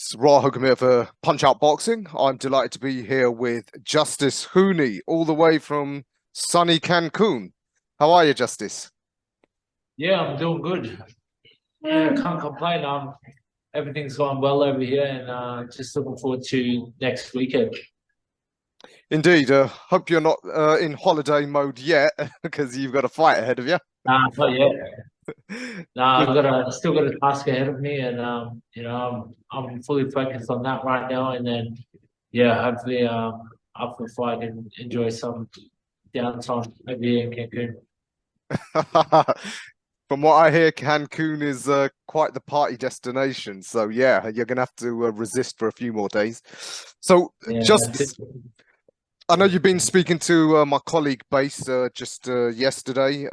It's Raho Gamir for Punch Out Boxing. I'm delighted to be here with Justis Huni, all the way from sunny Cancun. How are you, Justis? Yeah, I'm doing good. Yeah, can't complain. Everything's going well over here, and just looking forward to next weekend. Indeed. Hope you're not in holiday mode yet, because you've got a fight ahead of you. Not yet. Nah, Good. still got a task ahead of me, and I'm fully focused on that right now. And then, yeah, hopefully, after the fight, and enjoy some downtime over here in Cancun. From what I hear, Cancun is quite the party destination. So yeah, you're gonna have to resist for a few more days. So Yeah, that's it. just I know you've been speaking to my colleague Base just yesterday,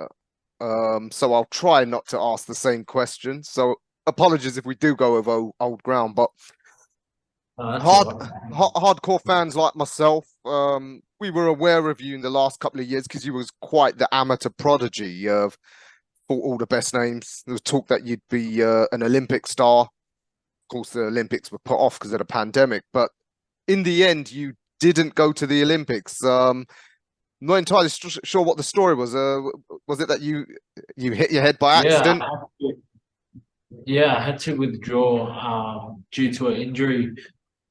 so I'll try not to ask the same question. So apologies if we do go over old ground, but That's all right. hardcore fans like myself, we were aware of you in the last couple of years because you was quite the amateur prodigy of all the best names. There was talk that you'd be an Olympic star. Of course, the Olympics were put off because of the pandemic, but in the end, you didn't go to the Olympics. Not entirely sure what the story was. Was it that you hit your head by Yeah, accident? I had to withdraw due to an injury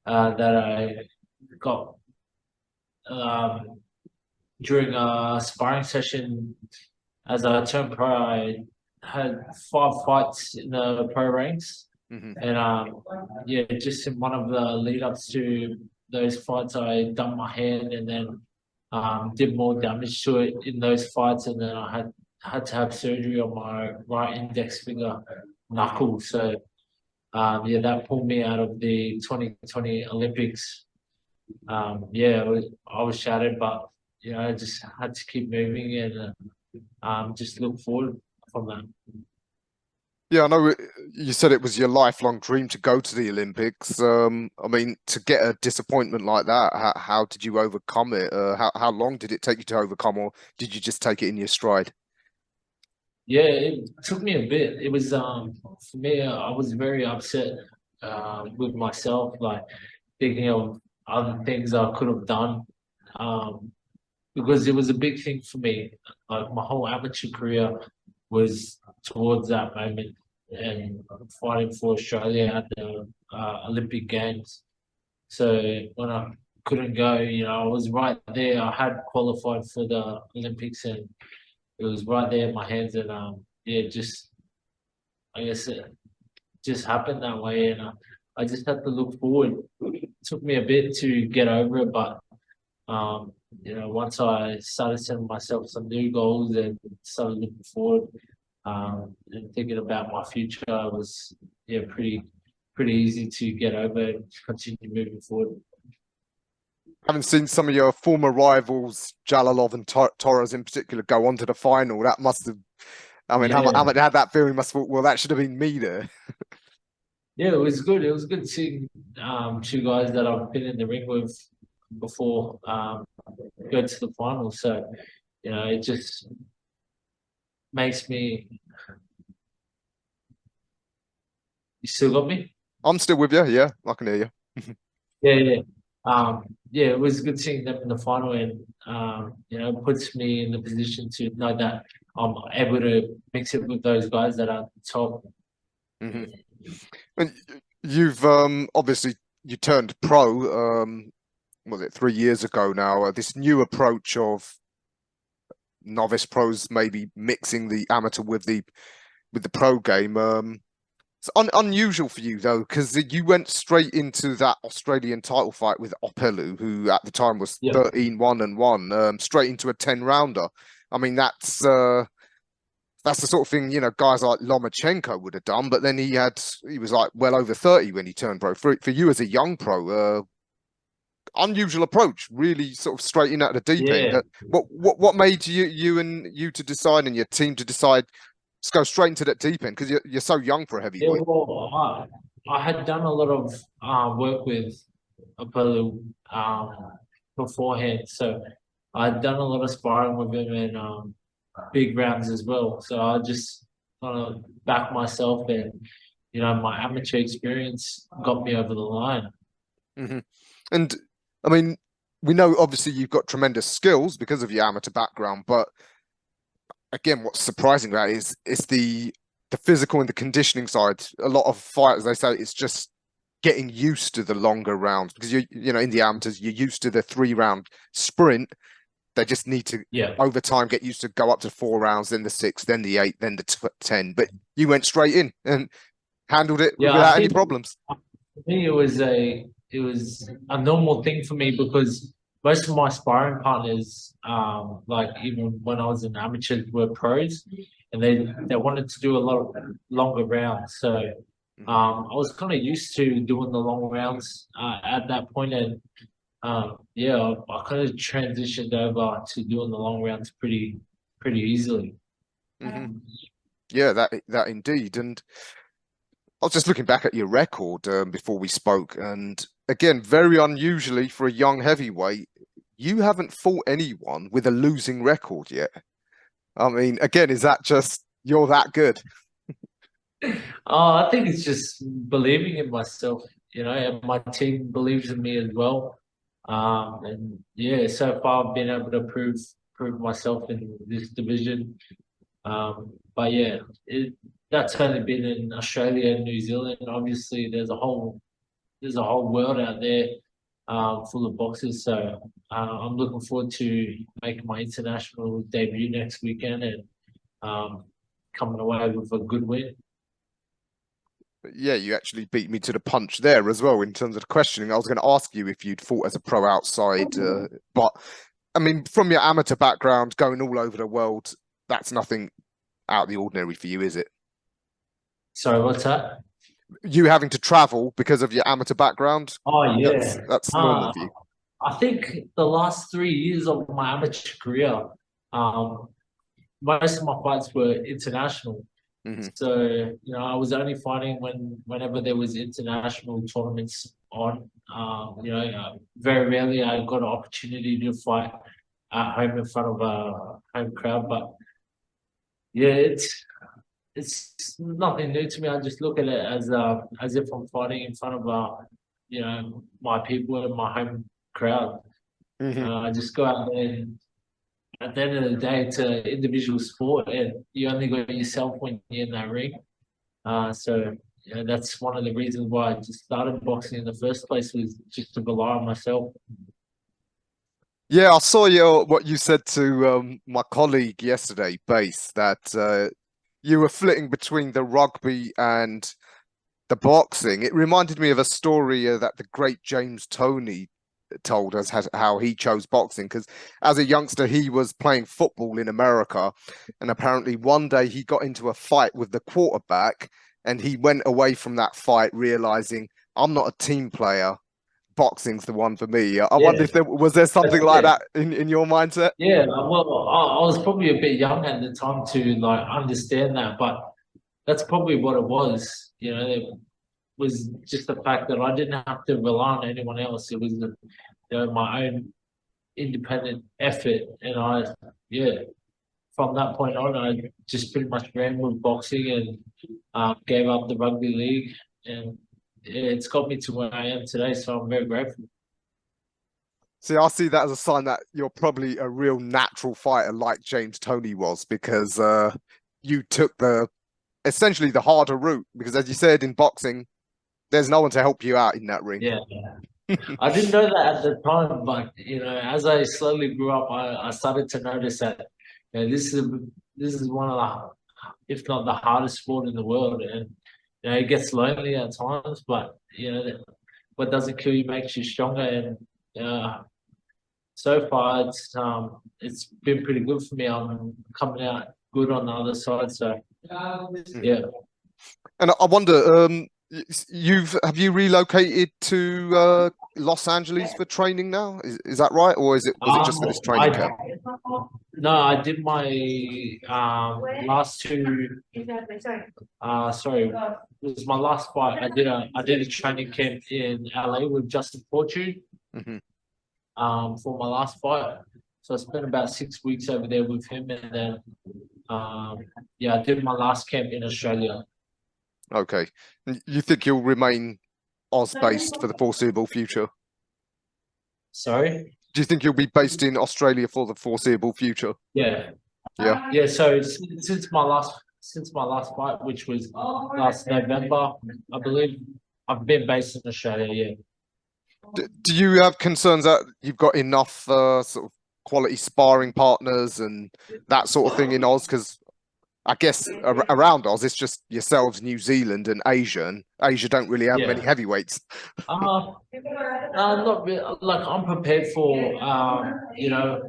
that I got um, during a sparring session. As I turned pro, I had 5 fights in the pro ranks, Hmm. and yeah, just in one of the lead ups to those fights, I dumped my hand and then did more damage to it in those fights, and then I had to have surgery on my right index finger knuckle. So yeah, that pulled me out of the 2020 Olympics. Yeah, I was shattered, but I just had to keep moving and just look forward from that. Yeah, I know you said it was your lifelong dream to go to the Olympics. I mean, to get a disappointment like that, how did you overcome it? How long did it take you to overcome, or did you just take it in your stride? Yeah, it took me a bit. It was for me, I was very upset with myself, like thinking of other things I could have done. Um, because it was a big thing for me. Like my whole amateur career was towards that moment and fighting for Australia at the Olympic Games. So when I couldn't go, I was right there. I had qualified for the Olympics, and it was right there in my hands. And yeah, just I guess it just happened that way, and I just had to look forward. It took me a bit to get over it, but once I started setting myself some new goals and started looking forward and thinking about my future, it was yeah pretty easy to get over and continue moving forward. Having seen some of your former rivals, Jalalov and Torres in particular, go on to the final, that must have, I mean, how Yeah, much had that feeling must have, well, that should have been me there. yeah, it was good. It was good seeing two guys that I've been in the ring with before go to the final. So it just makes me. You still got me? I'm still with you. Yeah, I can hear you. Yeah, yeah. Yeah, it was good seeing them in the final, and it puts me in the position to know that I'm able to mix it with those guys that are top. Hmm. And you've obviously you turned pro. Was it 3 years ago now? This new approach of novice pros, maybe mixing the amateur with the pro game. It's unusual for you though, because you went straight into that Australian title fight with Opelu, who at the time was Yeah, 13-1-1, straight into a 10 rounder. I mean, that's the sort of thing, guys like Lomachenko would have done, but then he was like well over 30 when he turned pro. For you as a young pro, unusual approach, really sort of straight in at the deep end. yeah, What made you to decide and your team to decide just go straight into that deep end because you're so young for a yeah. heavyweight? Well, I had done a lot of work with Apollo beforehand, so I'd done a lot of sparring with him and big rounds as well. So I just kind of back myself and you know, my amateur experience got me over the line. Mm-hmm. And I mean, we know obviously you've got tremendous skills because of your amateur background, but again, what's surprising about it is it's the physical and the conditioning side. A lot of fighters, they say it's just getting used to the longer rounds because you know in the amateurs you're used to the 3 round sprint. They just need to over time get used to go up to 4 rounds, then the 6, then the 8, then the 10. But you went straight in and handled it without any problems. For me, it was a normal thing for me because most of my sparring partners, like even when I was an amateur, were pros, and they wanted to do a lot of longer rounds. So I was kind of used to doing the long rounds at that point, and yeah, I kind of transitioned over to doing the long rounds pretty easily. Yeah, that indeed. And I was just looking back at your record before we spoke, and again, very unusually for a young heavyweight, you haven't fought anyone with a losing record yet. I mean, again, is that just you're that good? I think it's just believing in myself, you know, and my team believes in me as well. And yeah, so far I've been able to prove myself in this division. But yeah, that's only been in Australia and New Zealand. Obviously, there's a whole world out there full of boxers. So I'm looking forward to making my international debut next weekend and coming away with a good win. Yeah, you actually beat me to the punch there as well in terms of the questioning. I was going to ask you if you'd fought as a pro outside, but I mean, from your amateur background, going all over the world, that's nothing out of the ordinary for you, is it? Sorry, what's that? You having to travel because of your amateur background? Oh yeah, that's normal for you. I think the last 3 years of my amateur career, um, most of my fights were international. So, you know, I was only fighting whenever there was international tournaments on. You know, very rarely I got an opportunity to fight at home in front of a home crowd. But yeah, it's nothing new to me. I just look at it as if I'm fighting in front of you know, my people in my home crowd. I just go out there and at the end of the day, it's an individual sport, and you only got yourself when you're in that ring. So yeah, that's one of the reasons why I just started boxing in the first place was just to rely on myself. Yeah, I saw what you said to my colleague yesterday, Base, that you were flitting between the rugby and the boxing. It reminded me of a story that the great James Toney told us how he chose boxing because as a youngster he was playing football in America, and apparently one day he got into a fight with the quarterback, and he went away from that fight realizing I'm not a team player. Boxing's the one for me. I wonder if there was something like that in your mindset. Yeah, well, I was probably a bit young at the time to like understand that, but that's probably what it was. You know, it was just the fact that I didn't have to rely on anyone else. It was you know, my own independent effort, and yeah, from that point on, I just pretty much ran with boxing and gave up the rugby league, and it's got me to where I am today. So I'm very grateful. See, I see that as a sign that you're probably a real natural fighter like James Toney was, because you took essentially the harder route, because as you said in boxing, there's no one to help you out in that ring. Yeah. I didn't know that at the time, but you know, as I slowly grew up, I started to notice that you know, this is one of the, if not the hardest sport in the world, and you know, it gets lonely at times, but you know, what doesn't kill you makes you stronger, and so far it's been pretty good for me. I'm coming out good on the other side, so yeah. And I wonder, have you relocated to Los Angeles for training now? Is that right, or was it just for this training camp? No, I did my last two. Sorry, it was my last fight. I did a training camp in LA with Justin Fortune. For my last fight. So I spent about 6 weeks over there with him, and then yeah, I did my last camp in Australia. Okay. And you think you'll remain Oz-based for the foreseeable future? Sorry. Do you think you'll be based in Australia for the foreseeable future? Yeah. Yeah. Yeah. So since my last fight, which was last November, I believe I've been based in Australia. Yeah. Do you have concerns that you've got enough sort of quality sparring partners and that sort of thing in Oz? Because I guess around Oz, it's just yourselves, New Zealand and Asia don't really have many Yeah. heavyweights. Not really, like I'm prepared for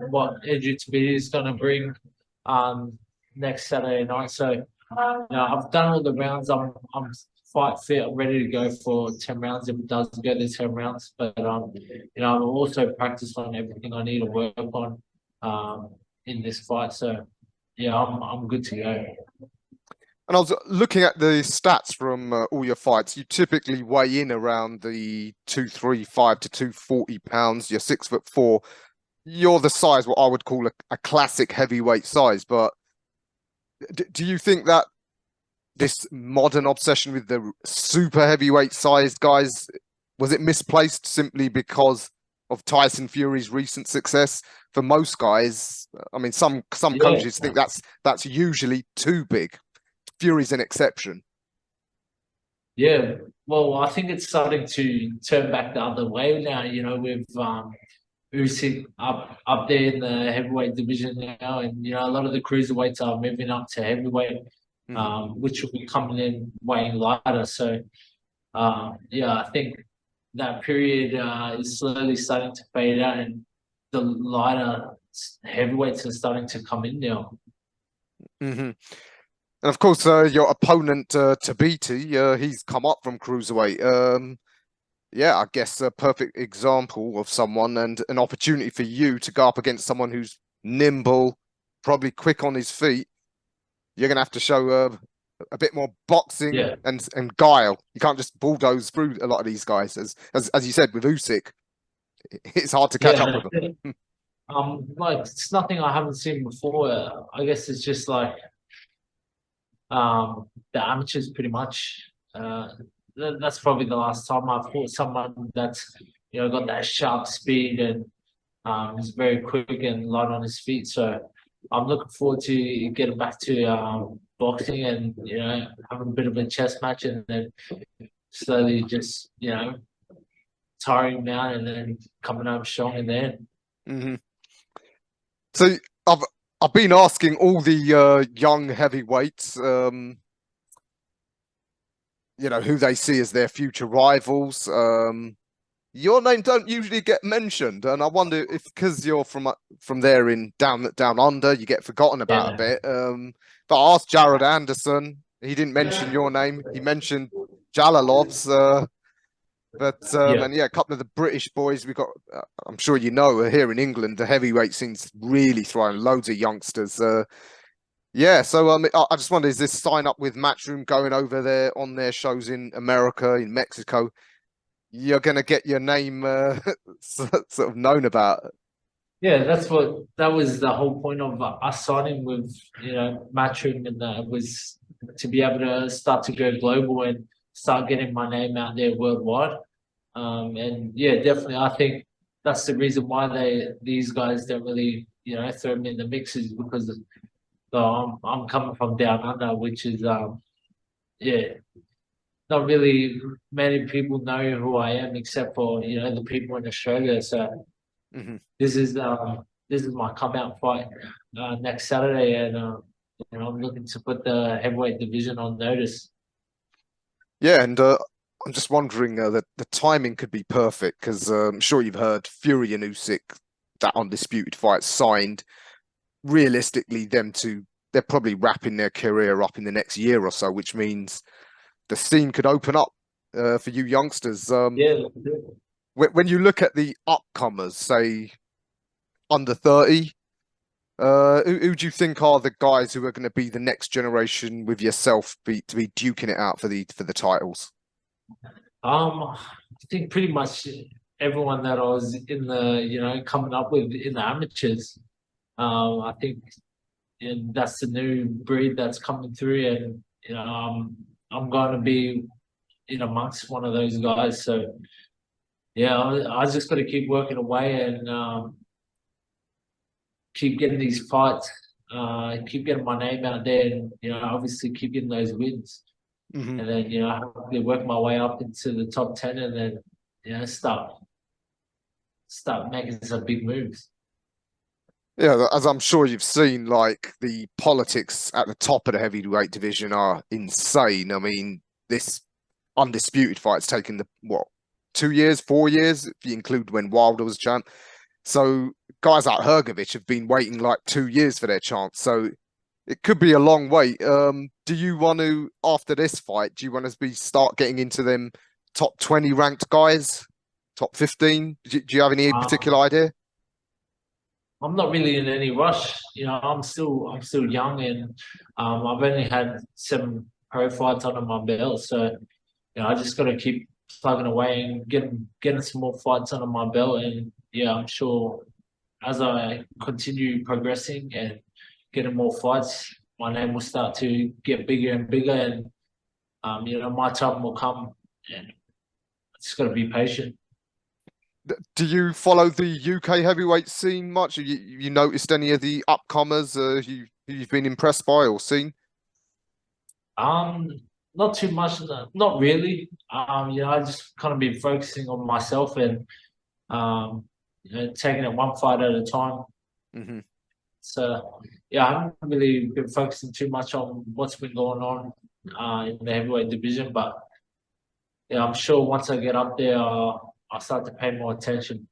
what Edge TABITI is gonna bring um next Saturday night. So I've done all the rounds. I'm fight fit. I'm ready to go for 10 rounds if it does go to 10 rounds. But I've also practiced on everything I need to work on in this fight. So yeah, I'm good to go. And I was looking at the stats from all your fights. You typically weigh in around the 235 to 240 pounds. You're 6'4". You're the size what I would call a classic heavyweight size. But do you think that this modern obsession with the super heavyweight sized guys, was it misplaced simply because of Tyson Fury's recent success? For most guys, I mean, some Yeah. coaches think that's usually too big. Fury's an exception. Yeah, well, I think it's starting to turn back the other way now. With Usyk up there in the heavyweight division now, and a lot of the cruiserweights are moving up to heavyweight, Mm-hmm. which will be coming in weighing lighter. So, yeah, I think that period is slowly starting to fade out, and the lighter heavyweights are starting to come in now. Mm-hmm. And of course, your opponent TABITI, he's come up from cruiserweight. Yeah, I guess a perfect example of someone and an opportunity for you to go up against someone who's nimble, probably quick on his feet. You're gonna have to show a bit more boxing Yeah, and guile. You can't just bulldoze through a lot of these guys, as you said with Usyk. It's hard to catch up yeah. with them. Like it's nothing I haven't seen before. I guess it's just like the amateurs pretty much. That's probably the last time I've fought someone that's got that sharp speed and is very quick and light on his feet. So I'm looking forward to getting back to boxing and having a bit of a chess match and then slowly just tiring him down and then coming home strong in there. Mm-hmm. So I've I've been asking all the young heavyweights, who they see as their future rivals. Your name don't usually get mentioned, and I wonder if because you're from there in down under, you get forgotten about a Yeah, bit. But I asked Jared Anderson, he didn't mention your name. He mentioned Jalalov's. yeah, And yeah, a couple of the British boys we got. I'm sure you know here in England, the heavyweight scene's really throwing loads of youngsters. Yeah, so I just wonder, is this sign up with Matchroom going over there on their shows in America, in Mexico? You're gonna get your name sort of known about. yeah. That was the whole point of us signing with Matchroom, and was to be able to start to go global and start getting my name out there worldwide. And yeah, definitely, I think that's the reason why these guys don't really throw me in the mix is because I'm coming from down under, which is yeah, not really many people know who I am except for the people in Australia. So Hmm. this is my come out fight next Saturday, and I'm looking to put the heavyweight division on notice. Yeah, and I'm just wondering that the timing could be perfect because I'm sure you've heard Fury and Usyk, that undisputed fight signed. Realistically, they're probably wrapping their career up in the next year or so, which means the scene could open up for you youngsters. Yeah, When you look at the upcomers, say under 30, who do you think are the guys who are going to be the next generation with yourself to be duking it out for the titles? I think pretty much everyone that I was in the coming up with in the amateurs. I think that's the new breed that's coming through, and I'm going to be in amongst one of those guys. So yeah, I just got to keep working away and keep getting these fights, keep getting my name out there, and obviously keep getting those wins, Hmm. and then hopefully work my way up into the top 10, and then start making some big moves. Yeah, as I'm sure you've seen, like the politics at the top of the heavyweight division are insane. I mean, this undisputed fight's taken the what 2 years, 4 years if you include when Wilder was champ. So guys like Hergovich have been waiting like 2 years for their chance. So it could be a long wait. Do you want to, after this fight, do you want to start getting into them top 20 ranked guys, top 15? Do you have any particular Um, idea? I'm not really in any rush. I'm still young, and I've only had 7 pro fights under my belt, so I just got to keep plugging away and getting some more fights under my belt, and yeah, I'm sure as I continue progressing and getting more fights, my name will start to get bigger and bigger, and my time will come, and I just got to be patient. Do you follow the UK heavyweight scene much? Have you noticed any of the upcomers who you've been impressed by or seen? Um, Not too much, not really. I just kind of been focusing on myself and taking it one fight at a time. Hmm. So yeah, I haven't really been focusing too much on what's been going on in the heavyweight division, but yeah, I'm sure once I get up there, I'll start to pay more attention.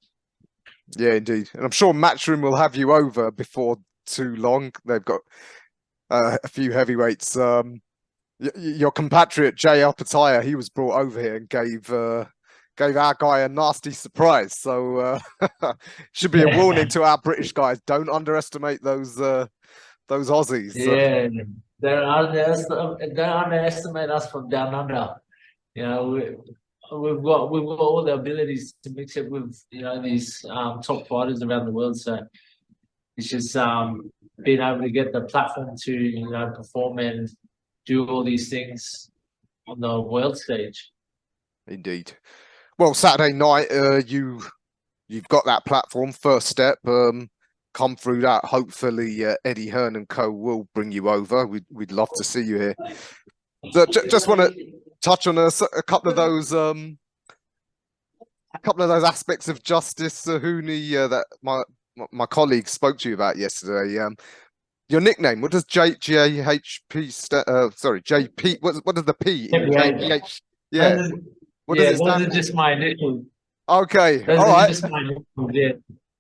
Yeah, indeed. And I'm sure Matchroom will have you over before too long. They've got a few heavyweights. Your compatriot Jay Alpataya, he was brought over here and gave our guy a nasty surprise. So should be a warning to our British guys. Don't underestimate those Aussies. Yeah, don't underestimate us from down under. You know, we've got all the abilities to mix it with these top fighters around the world. So it's just being able to get the platform to perform and do all these things on the world stage. Indeed. Well, Saturday night, you've got that platform. First step. Come through that. Hopefully, Eddie Hearn and Co will bring you over. We'd love to see you here. So just want to touch on a couple of those aspects of Justis Huni that my colleague spoke to you about yesterday. Your nickname. What does JHP? Sorry, JP. What does the P in JPH? Yeah. What does it Those stand are for? just my initials. Okay. Those All are right. just my initials. Yeah,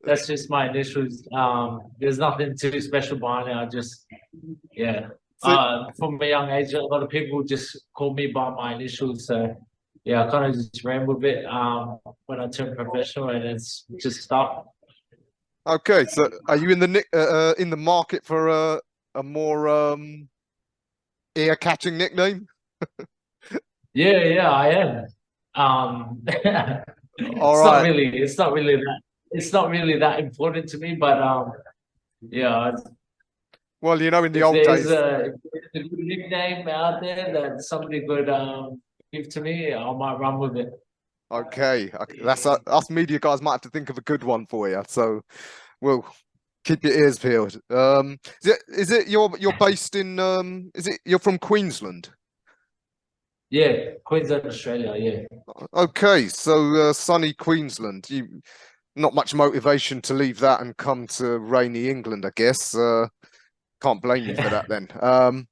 that's just my initials. There's nothing too special behind it. I just, yeah. So From a young age, a lot of people just call me by my initials. So yeah, I kind of just ran with it when I turned professional, and it's just stuck. okay. So are you in the market for a more ear catching nickname? Yeah, I am. All right. it's not really that important to me, but yeah, Well, in the if old there's days. a good nickname out there that somebody could give to me, I might run with it. Okay. That's us media guys might have to think of a good one for you. So we'll keep your ears peeled. Is it you're based in is it you're from Queensland? Yeah, Queensland, Australia. Yeah. Okay, so sunny Queensland. You not much motivation to leave that and come to rainy England, I guess. Can't blame you for that then.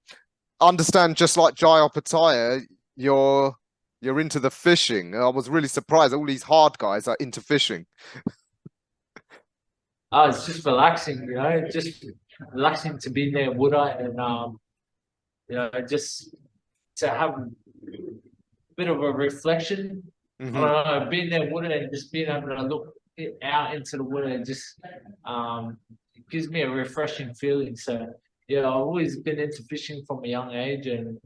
Understand just like Jai Pattaya, you're into the fishing. I was really surprised all these hard guys are into fishing. It's just relaxing, just relaxing to be near water and just to have a bit of a reflection. I Hmm. don't know, being near water and just being able to look out into the water and just it gives me a refreshing feeling. So yeah, I've always been into fishing from a young age, and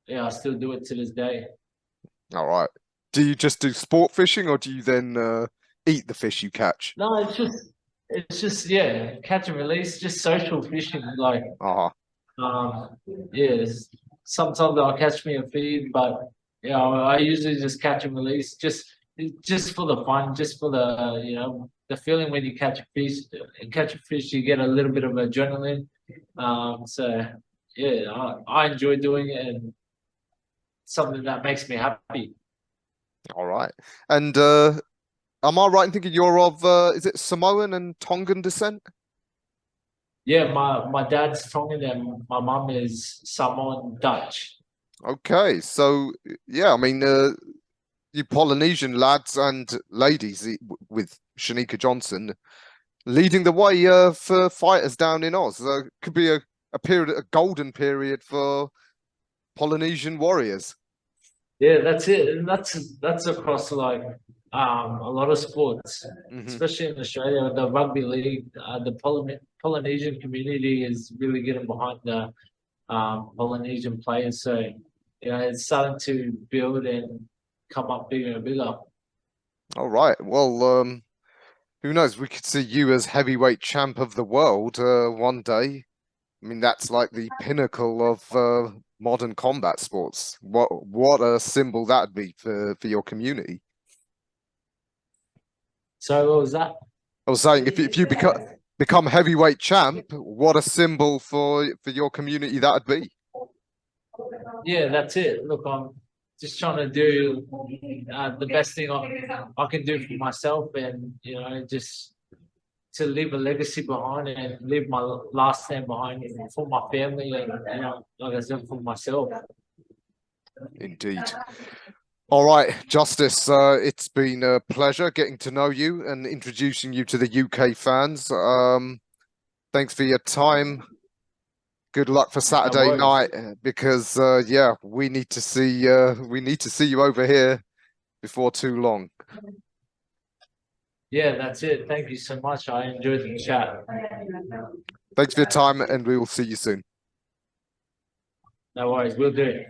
yeah, I still do it to this day. All right. Do you just do sport fishing or do you then eat the fish you catch? No, it's just catch and release, just social fishing. Like Ah, um, yeah, sometimes they'll catch me a feed, but I usually just catch and release, just for the fun, just for the the feeling when you catch a fish. Catch a fish, you get a little bit of adrenaline. So yeah, I enjoy doing it, and something that makes me happy. All right. And am I right in thinking you're of is it Samoan and Tongan descent? Yeah, my dad's Tongan and my mum is Samoan Dutch. Okay, so yeah, I mean, you Polynesian lads and ladies with Shanika Johnson leading the way for fighters down in Oz. Could be a period, a golden period for Polynesian Warriors. Yeah, that's it. And that's across like a lot of sports, especially in Australia. The rugby league, the Polynesian community is really getting behind the Polynesian players. So it's starting to build and come up bigger and bigger. All right. Well, who knows? We could see you as heavyweight champ of the world one day. I mean, that's like the pinnacle of modern combat sports. What a symbol that'd be for your community. So what was that? I was saying, if you become heavyweight champ, what a symbol for your community that'd be. Yeah, that's it. Look, I'm just trying to do the best thing I can do for myself, and just to leave a legacy behind and leave my last name behind for my family and like I said, for myself. Indeed. All right, Justice, it's been a pleasure getting to know you and introducing you to the UK fans. Thanks for your time. Good luck for Saturday night, because yeah, we need to see you over here before too long. Yeah, that's it. Thank you so much. I enjoyed the chat. Thanks for your time, and we will see you soon. No worries, we'll do it.